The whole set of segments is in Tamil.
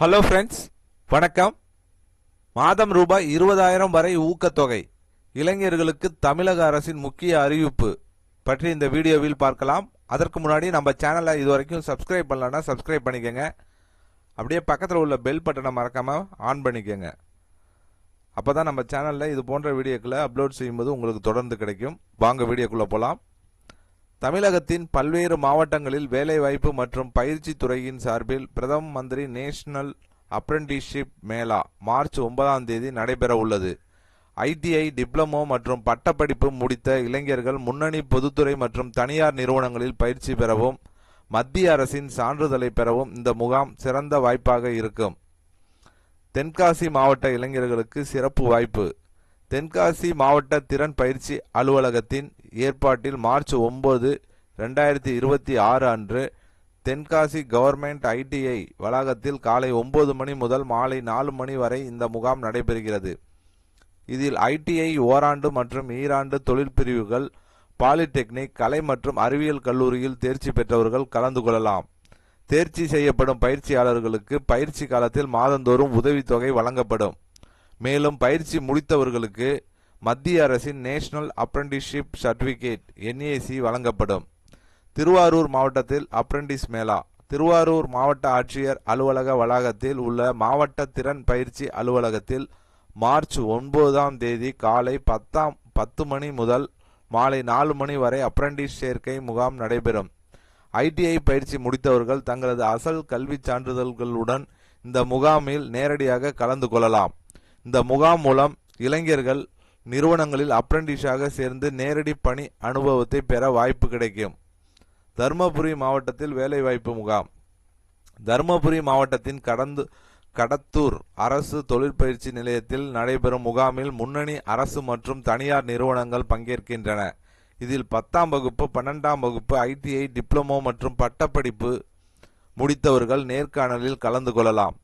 ஹலோ ஃப்ரெண்ட்ஸ், வணக்கம். மாதம் ரூபாய் 20,000 வரை ஊக்கத்தொகை இளைஞர்களுக்கு தமிழக அரசின் முக்கிய அறிவிப்பு பற்றி இந்த வீடியோவில் பார்க்கலாம். அதற்கு முன்னாடி நம்ம சேனலை இதுவரைக்கும் சப்ஸ்கிரைப் பண்ணலன்னா சப்ஸ்கிரைப் பண்ணிக்கோங்க. அப்படியே பக்கத்தில் உள்ள பெல் பட்டனை மறக்காமல் ஆன் பண்ணிக்கோங்க. அப்போ தான் நம்ம சேனலில் இது போன்ற வீடியோக்களை அப்லோட் செய்யும்போது உங்களுக்கு தொடர்ந்து கிடைக்கும். வாங்க வீடியோக்குள்ளே போகலாம். தமிழகத்தின் பல்வேறு மாவட்டங்களில் வேலைவாய்ப்பு மற்றும் பயிற்சி துறையின் சார்பில் பிரதம மந்திரி நேஷனல் அப்ரெண்டிஸ்ஷிப் மேளா மார்ச் 9ஆம் தேதி நடைபெற உள்ளது. ஐடிஐ, டிப்ளமோ மற்றும் பட்டப்படிப்பு முடித்த இளைஞர்கள் முன்னணி பொதுத்துறை மற்றும் தனியார் நிறுவனங்களில் பயிற்சி பெறவும் மத்திய அரசின் சான்றிதழை பெறவும் இந்த முகாம் சிறந்த வாய்ப்பாக இருக்கும். தென்காசி மாவட்ட இளைஞர்களுக்கு சிறப்பு வாய்ப்பு. தென்காசி மாவட்ட திறன் பயிற்சி அலுவலகத்தின் ஏற்பாட்டில் மார்ச் 9, 2026 அன்று தென்காசி கவர்மெண்ட் ஐடிஐ வளாகத்தில் காலை 9 மணி முதல் மாலை 4 மணி வரை இந்த முகாம் நடைபெறுகிறது. இதில் ஐடிஐ ஓராண்டு மற்றும் ஈராண்டு தொழில் பிரிவுகள், பாலிடெக்னிக், கலை மற்றும் அறிவியல் கல்லூரியில் தேர்ச்சி பெற்றவர்கள் கலந்து கொள்ளலாம். தேர்ச்சி செய்யப்படும் பயிற்சியாளர்களுக்கு பயிற்சி காலத்தில் மாதந்தோறும் உதவித்தொகை வழங்கப்படும். மேலும் பயிற்சி முடித்தவர்களுக்கு மத்திய அரசின் நேஷனல் அப்ரெண்டிஸ்ஷிப் சர்டிபிகேட் NAC வழங்கப்படும். திருவாரூர் மாவட்டத்தில் அப்ரெண்டிஸ் மேளா. திருவாரூர் மாவட்ட ஆட்சியர் அலுவலக வளாகத்தில் உள்ள மாவட்ட திறன் பயிற்சி அலுவலகத்தில் மார்ச் 9ஆம் தேதி காலை 10 மணி முதல் மாலை 4 மணி வரை அப்ரெண்டிஸ் சேர்க்கை முகாம் நடைபெறும். ஐடிஐ பயிற்சி முடித்தவர்கள் தங்களது அசல் கல்வி சான்றிதழ்களுடன் இந்த முகாமில் நேரடியாக கலந்து கொள்ளலாம். இந்த முகாம் மூலம் இளைஞர்கள் நிறுவனங்களில் அப்ரெண்டிஸாக சேர்ந்து நேரடி பணி அனுபவத்தை பெற வாய்ப்பு கிடைக்கும். தருமபுரி மாவட்டத்தில் வேலைவாய்ப்பு முகாம். தருமபுரி மாவட்டத்தின் கடத்தூர் அரசு தொழிற்பயிற்சி நிலையத்தில் நடைபெறும் முகாமில் முன்னணி அரசு மற்றும் தனியார் நிறுவனங்கள் பங்கேற்கின்றன. இதில் 10ஆம் வகுப்பு, 12ஆம் வகுப்பு, ஐடிஐ, டிப்ளமோ மற்றும் பட்டப்படிப்பு முடித்தவர்கள் நேர்காணலில் கலந்து கொள்ளலாம்.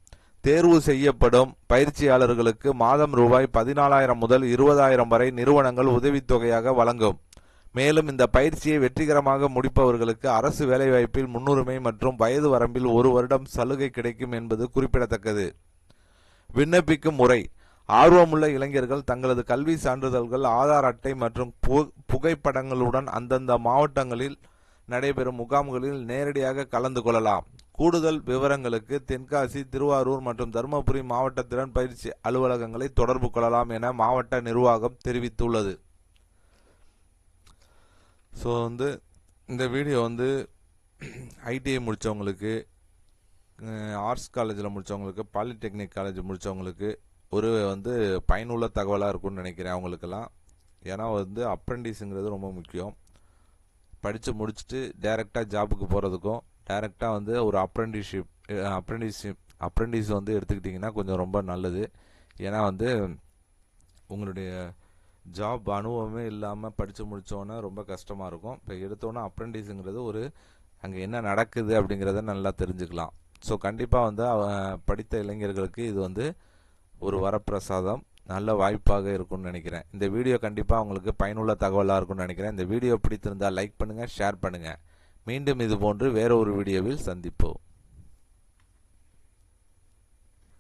தேர்வு செய்யப்படும் பயிற்சியாளர்களுக்கு மாதம் ரூபாய் 14,000 முதல் 20,000 வரை நிறுவனங்கள் உதவித்தொகையாக வழங்கும். மேலும் இந்த பயிற்சியை வெற்றிகரமாக முடிப்பவர்களுக்கு அரசு வேலைவாய்ப்பில் முன்னுரிமை மற்றும் வயது வரம்பில் 1 வருடம் சலுகை கிடைக்கும் என்பது குறிப்பிடத்தக்கது. விண்ணப்பிக்கும் முறை. ஆர்வமுள்ள இளைஞர்கள் தங்களது கல்வி சான்றிதழ்கள், ஆதார் அட்டை மற்றும் புகைப்படங்களுடன் அந்தந்த மாவட்டங்களில் நடைபெறும் முகாம்களில் நேரடியாக கலந்து கொள்ளலாம். கூடுதல் விவரங்களுக்கு தென்காசி, திருவாரூர் மற்றும் தருமபுரி மாவட்ட திறன் பயிற்சி அலுவலகங்களை தொடர்பு கொள்ளலாம் என மாவட்ட நிர்வாகம் தெரிவித்துள்ளது. ஸோ இந்த வீடியோ ஐடிஐ முடித்தவங்களுக்கு, ஆர்ட்ஸ் காலேஜில் முடித்தவங்களுக்கு, பாலிடெக்னிக் காலேஜ் முடித்தவங்களுக்கு ஒரு பயனுள்ள தகவலாக இருக்கும்னு நினைக்கிறேன் அவங்களுக்கெல்லாம். ஏன்னா அப்ரெண்டிஸுங்கிறது ரொம்ப முக்கியம். படித்து முடிச்சுட்டு டைரெக்டாக ஜாபுக்கு போகிறதுக்கும் டைரெக்டாக ஒரு அப்ரெண்டிஸ் எடுத்துக்கிட்டிங்கன்னா கொஞ்சம் ரொம்ப நல்லது. ஏன்னா உங்களுடைய ஜாப் அனுபவமே இல்லாமல் படித்து முடித்தோன்னே ரொம்ப கஷ்டமாக இருக்கும். இப்போ எடுத்தோன்னே அப்ரெண்டிஸுங்கிறது அங்கே என்ன நடக்குது அப்படிங்கிறத நல்லா தெரிஞ்சுக்கலாம். ஸோ கண்டிப்பாக படித்த இளைஞர்களுக்கு இது ஒரு வரப்பிரசாதம், நல்ல வாய்ப்பாக இருக்கும்னு நினைக்கிறேன். இந்த வீடியோ கண்டிப்பாக உங்களுக்கு பயனுள்ள தகவலாக இருக்கும்னு நினைக்கிறேன். இந்த வீடியோ பிடித்திருந்தால் லைக் பண்ணுங்கள், ஷேர் பண்ணுங்கள். மீண்டும் இதுபோன்று வேற ஒரு வீடியோவில் சந்திப்போம்.